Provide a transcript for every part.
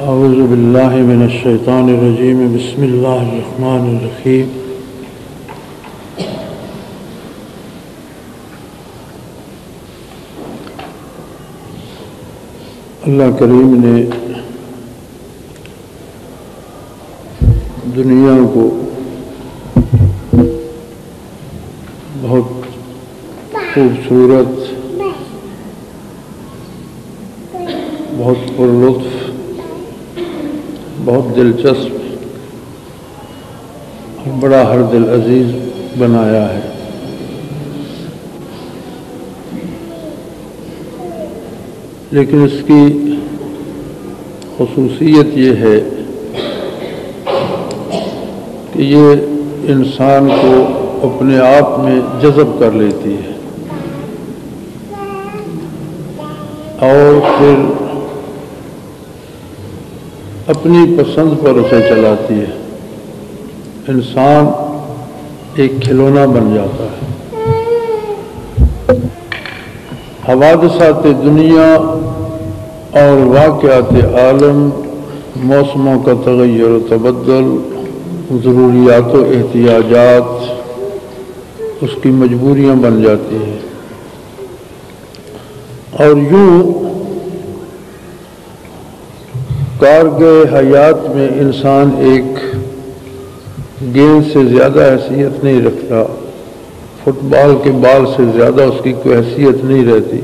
اعوذ باللہ من الشیطان الرجیم بسم اللہ الرحمن الرحیم اللہ کریم نے دنیا کو بہت خوبصورت، بہت پرلطف، بہت دلچسپ اور بڑا ہر دل عزیز بنایا ہے۔ لیکن اس کی خصوصیت یہ ہے کہ یہ انسان کو اپنے آپ میں جذب کر لیتی ہے اور پھر اپنی پسند پر اسے چلاتی ہے۔ انسان ایک کھلونا بن جاتا ہے۔ حوادثات دنیا اور واقعات عالم، موسموں کا تغیر و تبدل، ضروریات و احتیاجات اس کی مجبوریاں بن جاتی ہیں، اور یوں کارگہ حیات میں انسان ایک گیند سے زیادہ حیثیت نہیں رکھتا، فٹ بال کے بال سے زیادہ اس کی کوئی حیثیت نہیں رہتی۔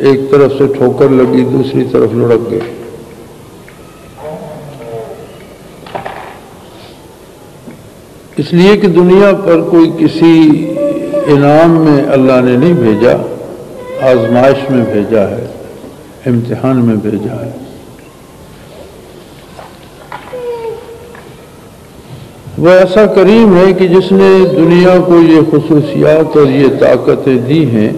ایک طرف سے ٹھوکر لگی، دوسری طرف لڑک گئے۔ اس لیے کہ دنیا پر کوئی کسی انعام میں اللہ نے نہیں بھیجا، آزمائش میں بھیجا ہے، امتحان میں بھیجا ہے۔ وہ ایسا کریم ہے کہ جس نے دنیا کو یہ خصوصیات اور یہ طاقتیں دی ہیں،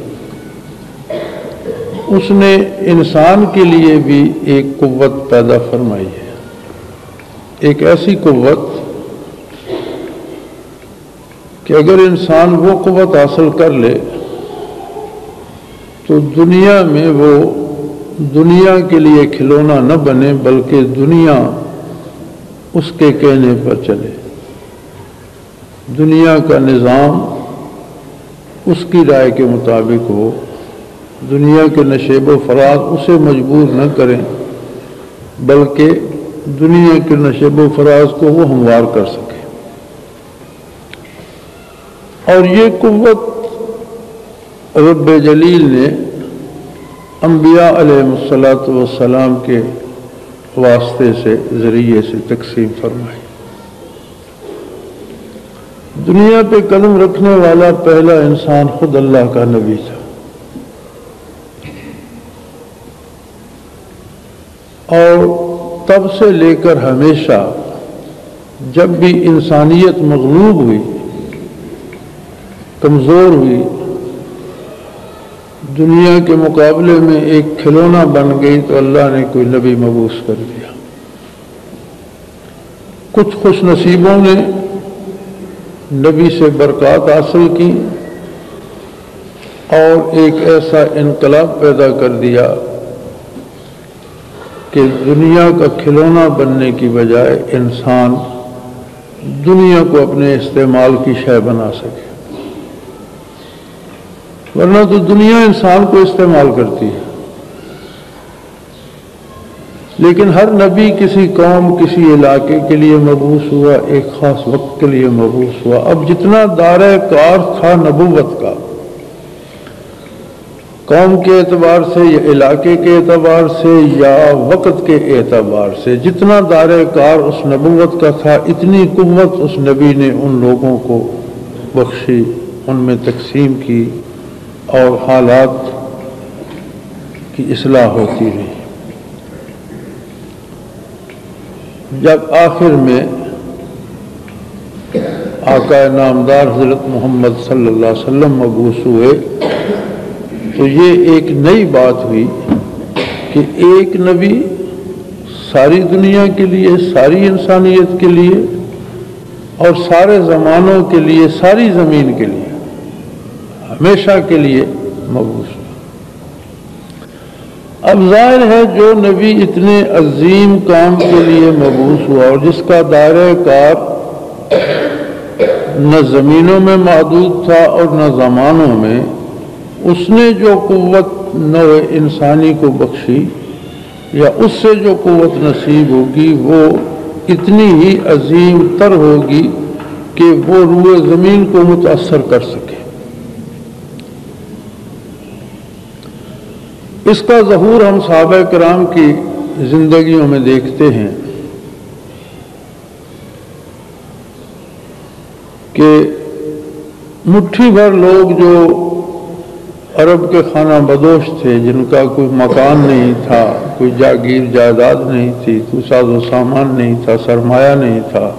اس نے انسان کے لیے بھی ایک قوت پیدا فرمائی ہے، ایک ایسی قوت کہ اگر انسان وہ قوت حاصل کر لے تو دنیا میں وہ دنیا کے لیے کھلونا نہ بنے، بلکہ دنیا اس کے کہنے پر چلے، دنیا کا نظام اس کی رائے کے مطابق ہو، دنیا کے نشیب و فراز اسے مجبور نہ کریں، بلکہ دنیا کے نشیب و فراز کو وہ ہموار کر سکے۔ اور یہ قوت رب جلیل نے انبیاء علیہ السلام کے واسطے سے، ذریعے سے تقسیم فرمائی۔ دنیا پہ قدم رکھنے والا پہلا انسان خود اللہ کا نبی تھا، اور تب سے لے کر ہمیشہ جب بھی انسانیت مغلوب ہوئی، کمزور ہوئی، دنیا کے مقابلے میں ایک کھلونا بن گئی، تو اللہ نے کوئی نبی مبعوث کر دیا۔ کچھ خوش نصیبوں نے نبی سے برکات حاصل کی اور ایک ایسا انقلاب پیدا کر دیا کہ دنیا کا کھلونا بننے کی بجائے انسان دنیا کو اپنے استعمال کی شے بنا سکے، ورنہ تو دنیا انسان کو استعمال کرتی ہے۔ لیکن ہر نبی کسی قوم، کسی علاقے کے لیے مبعوث ہوا، ایک خاص وقت کے لیے مبعوث ہوا۔ اب جتنا دائرہ کار تھا نبوت کا، قوم کے اعتبار سے یا علاقے کے اعتبار سے یا وقت کے اعتبار سے، جتنا دائرہ کار اس نبوت کا تھا، اتنی قوت اس نبی نے ان لوگوں کو بخشی، ان میں تقسیم کی، اور حالات کی اصلاح ہوتی رہی۔ جب آخر میں آقا نامدار حضرت محمد صلی اللہ علیہ وسلم مبعوث ہوئے، تو یہ ایک نئی بات ہوئی کہ ایک نبی ساری دنیا کے لیے، ساری انسانیت کے لیے اور سارے زمانوں کے لیے، ساری زمین کے لیے، ہمیشہ کے لیے مبعوث ہوا۔ اب ظاہر ہے جو نبی اتنے عظیم کام کے لیے مبعوث ہوا اور جس کا دائرہ کار نہ زمینوں میں محدود تھا اور نہ زمانوں میں، اس نے جو قوت نوع انسانی کو بخشی یا اس سے جو قوت نصیب ہوگی وہ اتنی ہی عظیم تر ہوگی کہ وہ روح زمین کو متاثر کر سکے۔ اس کا ظہور ہم صحابہ کرام کی زندگیوں میں دیکھتے ہیں کہ مٹھی بھر لوگ جو عرب کے خانہ بدوش تھے، جن کا کوئی مکان نہیں تھا، کوئی جاگیر جائیداد نہیں تھی، کوئی ساز و سامان نہیں تھا، سرمایہ نہیں تھا،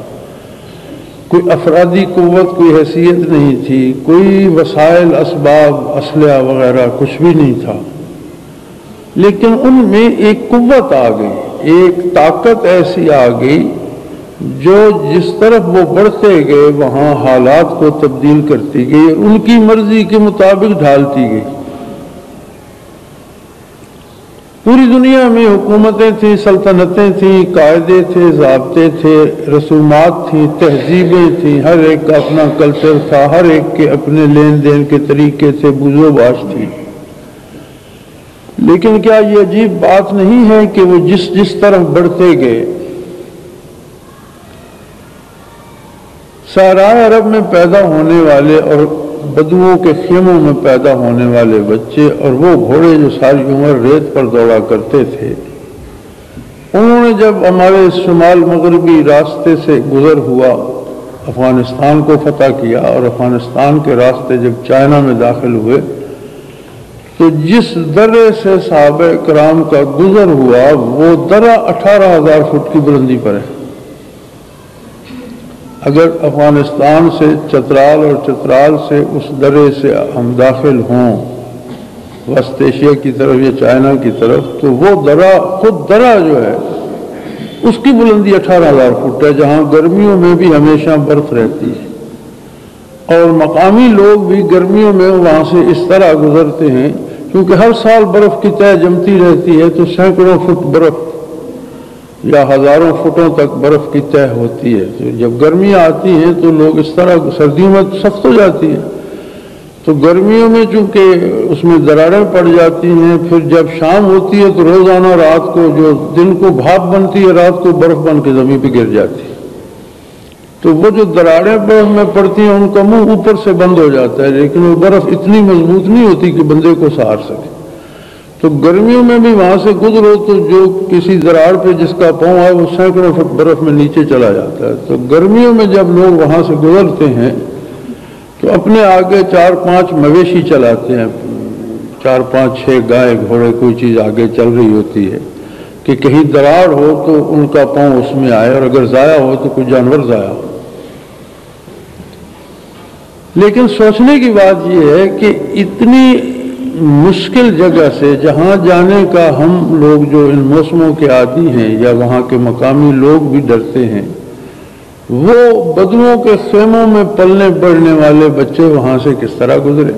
کوئی افرادی قوت، کوئی حیثیت نہیں تھی، کوئی وسائل اسباب اسلحہ وغیرہ کچھ بھی نہیں تھا، لیکن ان میں ایک قوت آ گئی، ایک طاقت ایسی آ گئی جو جس طرف وہ بڑھتے گئے وہاں حالات کو تبدیل کرتی گئی اور ان کی مرضی کے مطابق ڈھالتی گئی۔ پوری دنیا میں حکومتیں تھیں، سلطنتیں تھیں، قاعدے تھے، ضابطے تھے، رسومات تھیں، تہذیبیں تھیں، ہر ایک کا اپنا کلچر تھا، ہر ایک کے اپنے لین دین کے طریقے تھے، بوجھ و باش تھی۔ لیکن کیا یہ عجیب بات نہیں ہے کہ وہ جس طرف بڑھتے گئے، صحرائے عرب میں پیدا ہونے والے اور بدوؤں کے خیموں میں پیدا ہونے والے بچے اور وہ گھوڑے جو ساری عمر ریت پر دوڑا کرتے تھے، انہوں نے جب ہمارے شمال مغربی راستے سے گزر ہوا افغانستان کو فتح کیا اور افغانستان کے راستے جب چائنا میں داخل ہوئے تو جس درے سے صحابہ کرام کا گزر ہوا وہ درہ 18,000 فٹ کی بلندی پر ہے۔ اگر افغانستان سے چترال اور چترال سے اس درے سے ہم داخل ہوں وسط ایشیا کی طرف یا چائنا کی طرف تو وہ درہ خود درہ جو ہے اس کی بلندی 18,000 فٹ ہے، جہاں گرمیوں میں بھی ہمیشہ برف رہتی ہے اور مقامی لوگ بھی گرمیوں میں وہاں سے اس طرح گزرتے ہیں کیونکہ ہر سال برف کی تہ جمتی رہتی ہے تو سینکڑوں فٹ برف یا ہزاروں فٹوں تک برف کی تہ ہوتی ہے۔ تو جب گرمیاں آتی ہیں تو لوگ اس طرح، سردیوں میں سخت ہو جاتی ہے تو گرمیوں میں چونکہ اس میں دراڑیں پڑ جاتی ہیں، پھر جب شام ہوتی ہے تو روزانہ رات کو جو دن کو بھاپ بنتی ہے رات کو برف بن کے زمین پہ گر جاتی ہے، تو وہ جو دراڑیں برف میں پڑتی ہیں ان کا منہ اوپر سے بند ہو جاتا ہے، لیکن وہ برف اتنی مضبوط نہیں ہوتی کہ بندے کو سہار سکے۔ تو گرمیوں میں بھی وہاں سے گزرو تو جو کسی دراڑ پہ جس کا پاؤں ہے وہ سینکڑوں فٹ برف میں نیچے چلا جاتا ہے۔ تو گرمیوں میں جب لوگ وہاں سے گزرتے ہیں تو اپنے آگے 4-5 مویشی چلاتے ہیں، 4-5-6 گائے گھوڑے کوئی چیز آگے چل رہی ہوتی ہے کہ کہیں دراڑ ہو تو ان کا پاؤں اس میں آئے اور اگر ضائع ہو تو کوئی جانور ضائع ہو۔ لیکن سوچنے کی بات یہ ہے کہ اتنی مشکل جگہ سے جہاں جانے کا ہم لوگ جو ان موسموں کے عادی ہیں یا وہاں کے مقامی لوگ بھی ڈرتے ہیں، وہ بدوؤں کے خیموں میں پلنے بڑھنے والے بچے وہاں سے کس طرح گزرے،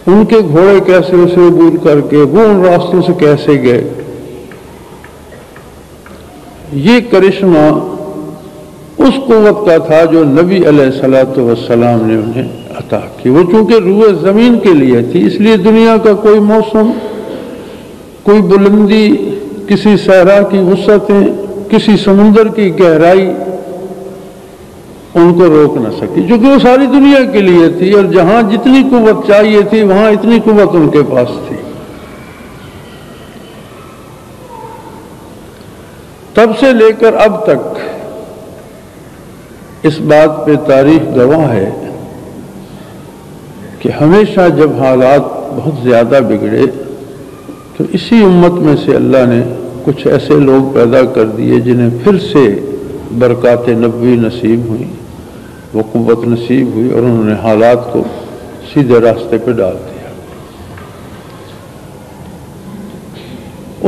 ان کے گھوڑے کیسے اسے عبور کر کے وہ ان راستوں سے کیسے گئے۔ یہ کرشمہ اس قوت کا تھا جو نبی علیہ الصلوۃ والسلام نے انہیں عطا کی۔ وہ چونکہ روح زمین کے لیے تھی اس لیے دنیا کا کوئی موسم، کوئی بلندی، کسی صحرا کی وسعتیں، کسی سمندر کی گہرائی ان کو روک نہ سکی، چونکہ وہ ساری دنیا کے لیے تھی اور جہاں جتنی قوت چاہیے تھی وہاں اتنی قوت ان کے پاس تھی۔ تب سے لے کر اب تک اس بات پہ تاریخ گواہ ہے کہ ہمیشہ جب حالات بہت زیادہ بگڑے تو اسی امت میں سے اللہ نے کچھ ایسے لوگ پیدا کر دیے جنہیں پھر سے برکات نبوی نصیب ہوئی، وہ قوت نصیب ہوئی اور انہوں نے حالات کو سیدھے راستے پہ ڈال دیا۔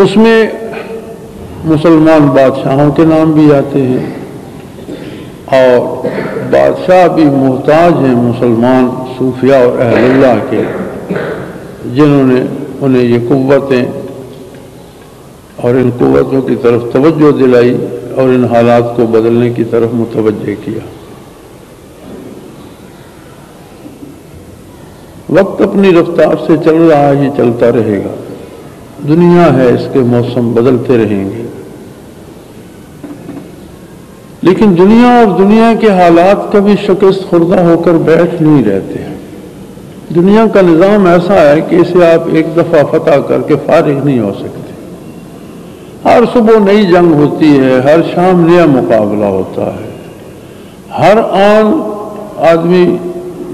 اس میں مسلمان بادشاہوں کے نام بھی آتے ہیں اور بادشاہ بھی محتاج ہیں مسلمان صوفیاء اور اہل اللہ کے، جنہوں نے انہیں یہ قوتیں اور ان قوتوں کی طرف توجہ دلائی اور ان حالات کو بدلنے کی طرف متوجہ کیا۔ وقت اپنی رفتار سے چل رہا ہے، یہ چلتا رہے گا، دنیا ہے، اس کے موسم بدلتے رہیں گے، لیکن دنیا اور دنیا کے حالات کبھی شکست خوردہ ہو کر بیٹھ نہیں رہتے ہیں۔ دنیا کا نظام ایسا ہے کہ اسے آپ ایک دفعہ فتح کر کے فارغ نہیں ہو سکتے۔ ہر صبح نئی جنگ ہوتی ہے، ہر شام نیا مقابلہ ہوتا ہے، ہر آن آدمی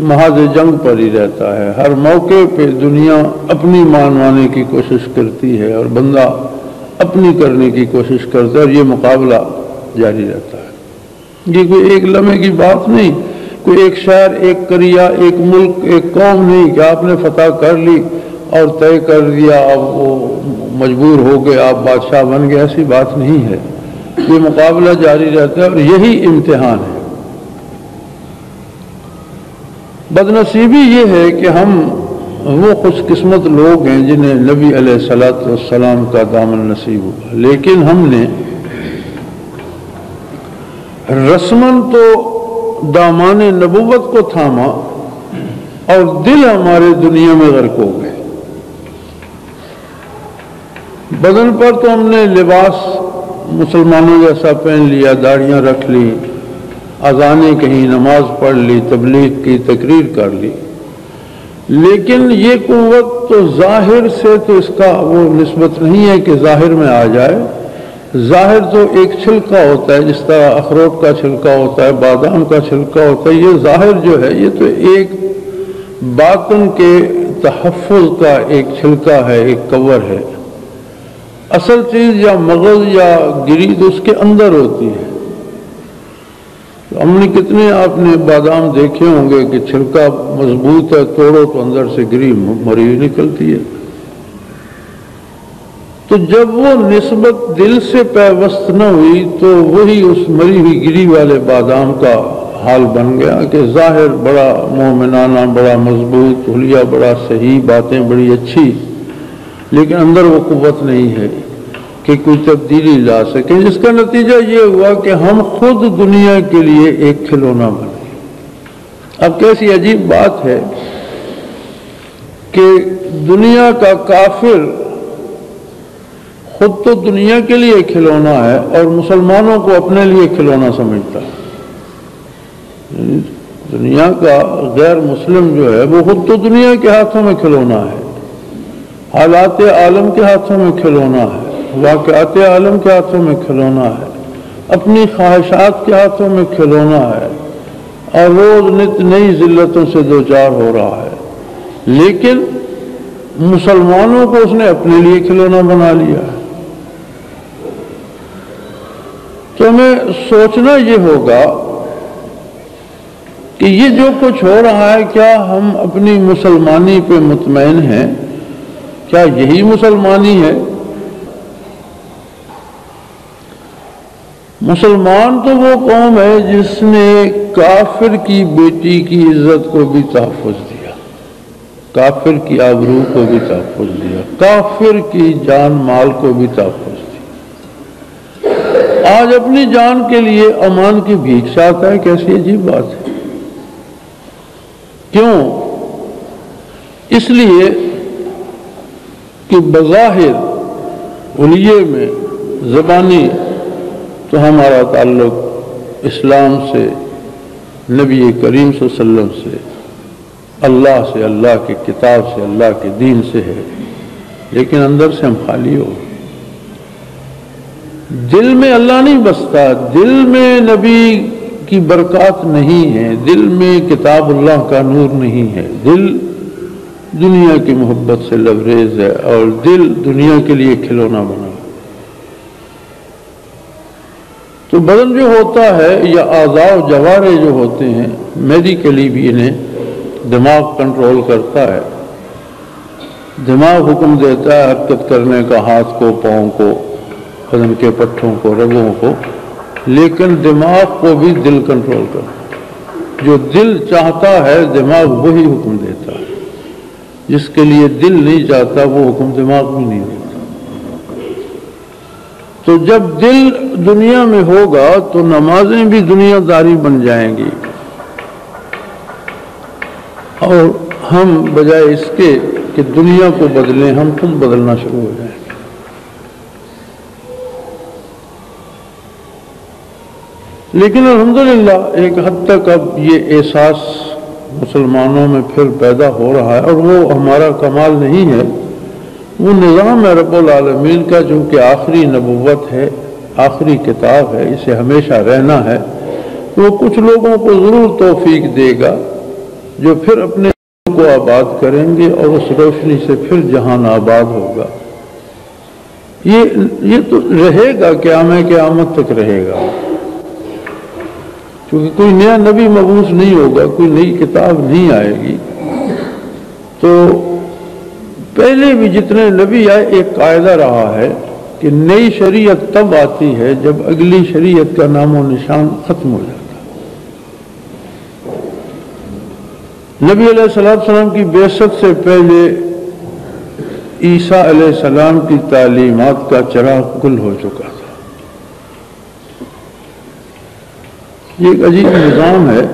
محاذ جنگ پر ہی رہتا ہے، ہر موقع پہ دنیا اپنی مانوانے کی کوشش کرتی ہے اور بندہ اپنی کرنے کی کوشش کرتا ہے، اور یہ مقابلہ جاری رہتا ہے۔ یہ کوئی ایک لمحے کی بات نہیں، کوئی ایک شہر، ایک قریہ، ایک ملک، ایک قوم نہیں کہ آپ نے فتح کر لی اور طے کر دیا، اب وہ مجبور ہو گئے، آپ بادشاہ بن گئے، ایسی بات نہیں ہے۔ یہ مقابلہ جاری رہتا ہے اور یہی امتحان ہے۔ بدنصیبی یہ ہے کہ ہم وہ خوش قسمت لوگ ہیں جنہیں نبی علیہ الصلوۃ والسلام کا دامن نصیب ہوا، لیکن ہم نے رسماً تو دامان نبوت کو تھاما اور دل ہمارے دنیا میں غرق ہو گئے۔ بدن پر تو ہم نے لباس مسلمانوں جیسا پہن لیا، داڑھیاں رکھ لی، اذانیں کہیں، نماز پڑھ لی، تبلیغ کی، تقریر کر لی، لیکن یہ قوت تو ظاہر سے تو اس کا وہ نسبت نہیں ہے کہ ظاہر میں آ جائے۔ ظاہر تو ایک چھلکا ہوتا ہے، جس طرح اخروٹ کا چھلکا ہوتا ہے، بادام کا چھلکا ہوتا ہے۔ یہ ظاہر جو ہے یہ تو ایک باطن کے تحفظ کا ایک چھلکا ہے، ایک کور ہے۔ اصل چیز یا مغز یا گرید اس کے اندر ہوتی ہے۔ ہم نے کتنے آپ نے بادام دیکھے ہوں گے کہ چھلکا مضبوط ہے، توڑو تو اندر سے گری مری ہوئی نکلتی ہے۔ تو جب وہ نسبت دل سے پیوست نہ ہوئی تو وہی اس مری ہوئی گری والے بادام کا حال بن گیا کہ ظاہر بڑا مومنانہ، بڑا مضبوط، حلیہ بڑا صحیح، باتیں بڑی اچھی، لیکن اندر وہ قوت نہیں ہے کہ کوئی تبدیلی لا سکے، جس کا نتیجہ یہ ہوا کہ ہم خود دنیا کے لیے ایک کھلونا بنے۔ اب کیسی عجیب بات ہے کہ دنیا کا کافر خود تو دنیا کے لیے کھلونا ہے اور مسلمانوں کو اپنے لیے کھلونا سمجھتا ہے۔ دنیا کا غیر مسلم جو ہے وہ خود تو دنیا کے ہاتھوں میں کھلونا ہے، حالات عالم کے ہاتھوں میں کھلونا ہے، واقعات عالم کے ہاتھوں میں کھلونا ہے، اپنی خواہشات کے ہاتھوں میں کھلونا ہے، اور روز نت نئی ذلتوں سے دوچار ہو رہا ہے، لیکن مسلمانوں کو اس نے اپنے لیے کھلونا بنا لیا ہے۔ تو ہمیں سوچنا یہ ہوگا کہ یہ جو کچھ ہو رہا ہے، کیا ہم اپنی مسلمانی پہ مطمئن ہیں؟ کیا یہی مسلمانی ہے؟ مسلمان تو وہ قوم ہے جس نے کافر کی بیٹی کی عزت کو بھی تحفظ دیا، کافر کی آبرو کو بھی تحفظ دیا، کافر کی جان مال کو بھی تحفظ دیا۔ آج اپنی جان کے لیے امان کی بھیک چاہتا ہے، کیسی عجیب بات ہے۔ کیوں؟ اس لیے کہ بظاہر حلیے میں زبانی تو ہمارا تعلق اسلام سے، نبی کریم صلی اللہ علیہ وسلم سے، اللہ سے، اللہ کی کتاب سے، اللہ کے دین سے ہے، لیکن اندر سے ہم خالی ہو۔ دل میں اللہ نہیں بستا، دل میں نبی کی برکات نہیں ہے، دل میں کتاب اللہ کا نور نہیں ہے، دل دنیا کی محبت سے لبریز ہے، اور دل دنیا کے لیے کھلونا بنا۔ تو بدن جو ہوتا ہے یا اعضاء و جوارے جو ہوتے ہیں، میڈیکلی بھی انہیں دماغ کنٹرول کرتا ہے، دماغ حکم دیتا ہے حرکت کرنے کا، ہاتھ کو، پاؤں کو، بدن کے پٹھوں کو، رگوں کو، لیکن دماغ کو بھی دل کنٹرول کرتا ہے۔ جو دل چاہتا ہے دماغ وہی حکم دیتا ہے، جس کے لیے دل نہیں چاہتا وہ حکم دماغ بھی نہیں دیتا۔ تو جب دل دنیا میں ہوگا تو نمازیں بھی دنیا داری بن جائیں گی، اور ہم بجائے اس کے کہ دنیا کو بدلیں ہم خود بدلنا شروع ہو جائیں گے۔ لیکن الحمدللہ ایک حد تک اب یہ احساس مسلمانوں میں پھر پیدا ہو رہا ہے، اور وہ ہمارا کمال نہیں ہے، وہ نظام ہے رب العالمین کا، جو کہ آخری نبوت ہے، آخری کتاب ہے، اسے ہمیشہ رہنا ہے۔ وہ کچھ لوگوں کو ضرور توفیق دے گا جو پھر اپنے کو آباد کریں گے، اور اس روشنی سے پھر جہان آباد ہوگا۔ یہ تو رہے گا، قیامت تک رہے گا، کیونکہ کوئی نیا نبی مبعوث نہیں ہوگا، کوئی نئی کتاب نہیں آئے گی۔ تو پہلے بھی جتنے نبی آئے ایک قاعدہ رہا ہے کہ نئی شریعت تب آتی ہے جب اگلی شریعت کا نام و نشان ختم ہو جاتا ہے۔ نبی علیہ السلام کی بعثت سے پہلے عیسیٰ علیہ السلام کی تعلیمات کا چراغ گل ہو چکا تھا۔ یہ ایک عجیب نظام ہے۔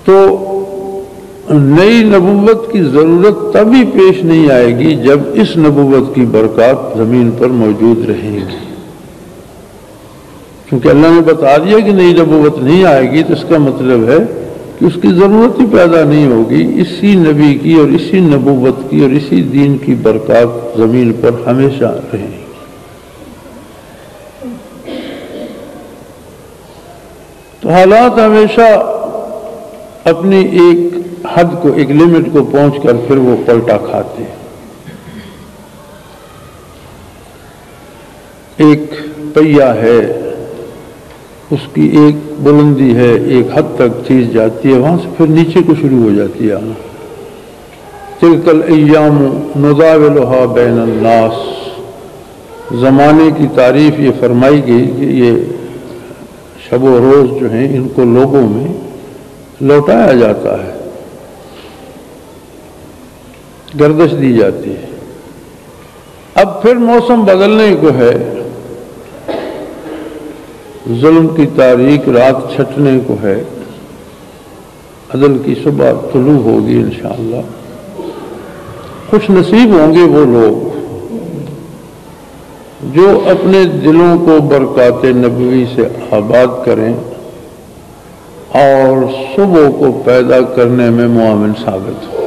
تو نئی نبوت کی ضرورت تبھی پیش نہیں آئے گی جب اس نبوت کی برکات زمین پر موجود رہیں گی، کیونکہ اللہ نے بتا دیا کہ نئی نبوت نہیں آئے گی، تو اس کا مطلب ہے کہ اس کی ضرورت ہی پیدا نہیں ہوگی۔ اسی نبی کی اور اسی نبوت کی اور اسی دین کی برکات زمین پر ہمیشہ رہیں گی۔ تو حالات ہمیشہ اپنی ایک حد کو، ایک لمٹ کو پہنچ کر پھر وہ پلٹا کھاتے ہیں۔ ایک پہیہ ہے، اس کی ایک بلندی ہے، ایک حد تک چیز جاتی ہے، وہاں سے پھر نیچے کو شروع ہو جاتی ہے آنا۔ تلک الایام نداولها بین الناس، زمانے کی تعریف یہ فرمائی گئی کہ یہ شب و روز جو ہیں ان کو لوگوں میں لوٹایا جاتا ہے، گردش دی جاتی ہے۔ اب پھر موسم بدلنے کو ہے، ظلم کی تاریک رات چھٹنے کو ہے، عدل کی صبح طلوع ہوگی انشاءاللہ۔ خوش نصیب ہوں گے وہ لوگ جو اپنے دلوں کو برکات نبوی سے آباد کریں اور صبح کو پیدا کرنے میں معاون ثابت ہو۔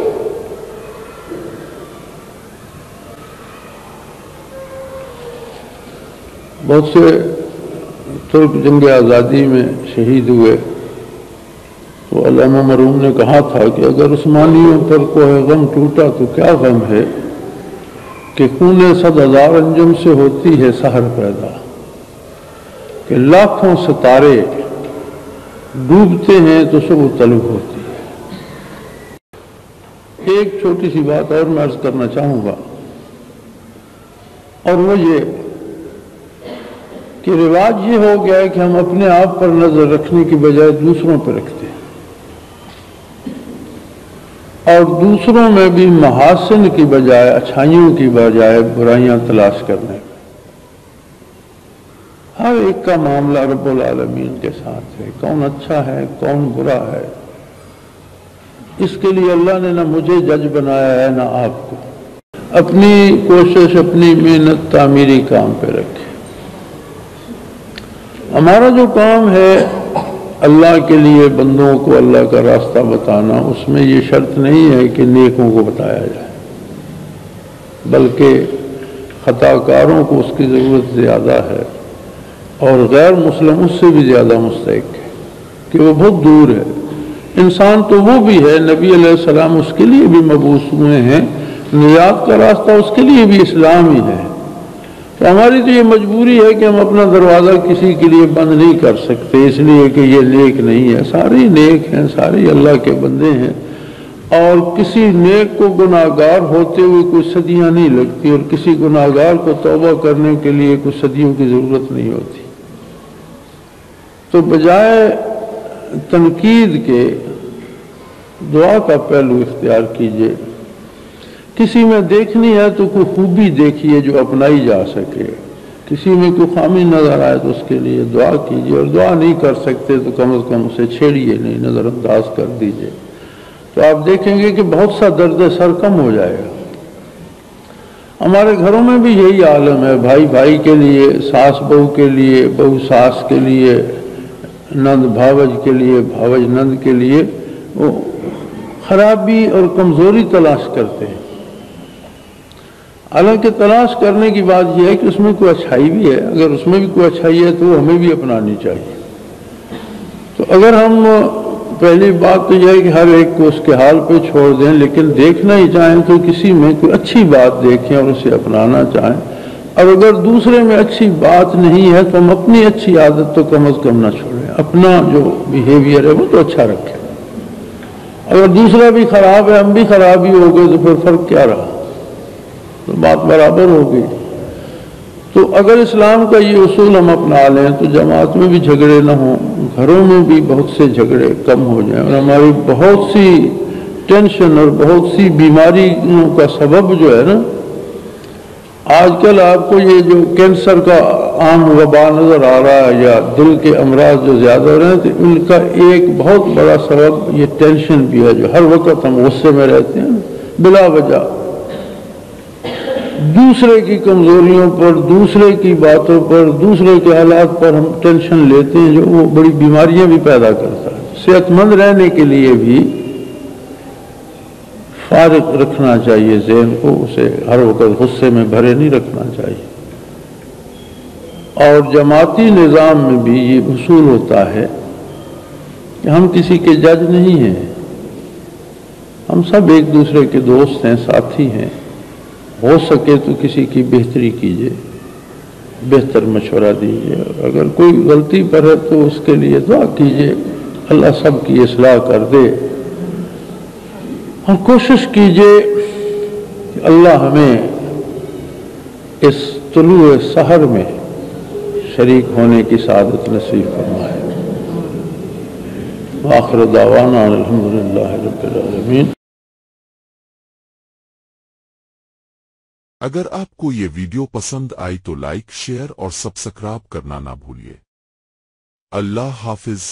بہت سے ترک جنگ آزادی میں شہید ہوئے، تو علامہ مرحوم نے کہا تھا کہ اگر عثمانیوں پر کوہ غم ٹوٹا تو کیا غم ہے کہ خون 100,000 انجم سے ہوتی ہے سحر پیدا، کہ لاکھوں ستارے ڈوبتے ہیں تو صبح طلوع ہوتی ہے۔ ایک چھوٹی سی بات اور میں عرض کرنا چاہوں گا، اور وہ یہ کہ رواج یہ ہو گیا ہے کہ ہم اپنے آپ پر نظر رکھنے کی بجائے دوسروں پہ رکھتے ہیں، اور دوسروں میں بھی محاسن کی بجائے، اچھائیوں کی بجائے برائیاں تلاش کرنے۔ ہر ایک کا معاملہ رب العالمین کے ساتھ ہے، کون اچھا ہے کون برا ہے، اس کے لیے اللہ نے نہ مجھے جج بنایا ہے نہ آپ کو۔ اپنی کوشش، اپنی محنت تعمیری کام پہ رکھے۔ ہمارا جو کام ہے اللہ کے لیے بندوں کو اللہ کا راستہ بتانا، اس میں یہ شرط نہیں ہے کہ نیکوں کو بتایا جائے، بلکہ خطا کاروں کو اس کی ضرورت زیادہ ہے، اور غیر مسلم اس سے بھی زیادہ مستحق ہے کہ وہ بہت دور ہے۔ انسان تو وہ بھی ہے، نبی علیہ السلام اس کے لیے بھی مبعوث ہوئے ہیں، نجات کا راستہ اس کے لیے بھی اسلام ہی ہے۔ تو ہماری تو یہ مجبوری ہے کہ ہم اپنا دروازہ کسی کے لیے بند نہیں کر سکتے، اس لیے کہ یہ نیک نہیں ہے۔ سارے نیک ہیں، سارے اللہ کے بندے ہیں، اور کسی نیک کو گناہگار ہوتے ہوئے کوئی صدیاں نہیں لگتی، اور کسی گناہگار کو توبہ کرنے کے لیے کوئی صدیوں کی ضرورت نہیں ہوتی۔ تو بجائے تنقید کے دعا کا پہلو اختیار کیجئے کسی میں دیکھنی ہے تو کوئی خوبی دیکھیے جو اپنائی جا سکے، کسی میں کوئی خامی نظر آئے تو اس کے لیے دعا کیجیے، اور دعا نہیں کر سکتے تو کم از کم اسے چھیڑیے نہیں، نظر انداز کر دیجیے، تو آپ دیکھیں گے کہ بہت سا درد سر کم ہو جائے گا۔ ہمارے گھروں میں بھی یہی عالم ہے، بھائی بھائی کے لیے، ساس بہو کے لیے، بہو ساس کے لیے، نند بھاوج کے لیے، بھاوج نند کے لیے وہ خرابی اور کمزوری تلاش کرتے ہیں۔ حالانکہ تلاش کرنے کی بات یہ ہے کہ اس میں کوئی اچھائی بھی ہے، اگر اس میں بھی کوئی اچھائی ہے تو وہ ہمیں بھی اپنانی چاہیے۔ تو اگر ہم پہلی بات تو یہ ہے کہ ہر ایک کو اس کے حال پہ چھوڑ دیں، لیکن دیکھنا ہی چاہیں تو کسی میں کوئی اچھی بات دیکھیں اور اسے اپنانا چاہیں، اور اگر دوسرے میں اچھی بات نہیں ہے تو ہم اپنی اچھی عادت تو کم از کم نہ چھوڑیں، اپنا جو بیہیویئر ہے وہ تو اچھا رکھیں۔ اگر دوسرا بھی خراب ہے، ہم بھی خراب ہی ہو گئے تو پھر فرق کیا رہا، تو بات برابر ہو گئی۔ تو اگر اسلام کا یہ اصول ہم اپنا لیں تو جماعت میں بھی جھگڑے نہ ہوں، گھروں میں بھی بہت سے جھگڑے کم ہو جائیں، اور ہماری بہت سی ٹینشن اور بہت سی بیماریوں کا سبب جو ہے نا، آج کل آپ کو یہ جو کینسر کا عام وبا نظر آ رہا ہے یا دل کے امراض جو زیادہ ہو رہے ہیں، تو ان کا ایک بہت بڑا سبب یہ ٹینشن بھی ہے، جو ہر وقت ہم غصے میں رہتے ہیں بلا وجہ، دوسرے کی کمزوریوں پر، دوسرے کی باتوں پر، دوسرے کے حالات پر ہم ٹینشن لیتے ہیں، جو وہ بڑی بیماریاں بھی پیدا کرتا ہے۔ صحت مند رہنے کے لیے بھی فارغ رکھنا چاہیے ذہن کو، اسے ہر وقت غصے میں بھرے نہیں رکھنا چاہیے۔ اور جماعتی نظام میں بھی یہ اصول ہوتا ہے کہ ہم کسی کے جج نہیں ہیں، ہم سب ایک دوسرے کے دوست ہیں، ساتھی ہیں، ہو سکے تو کسی کی بہتری کیجیے، بہتر مشورہ دیجیے، اگر کوئی غلطی پر ہے تو اس کے لیے دعا کیجیے، اللہ سب کی اصلاح کر دے، اور کوشش کیجیے کہ اللہ ہمیں اس طلوع سحر میں شریک ہونے کی سعادت نصیب فرمائے۔ وآخر دعوانا الحمدللہ رب العالمین۔ اگر آپ کو یہ ویڈیو پسند آئی تو لائک، شیئر اور سبسکرائب کرنا نہ بھولیے۔ اللہ حافظ۔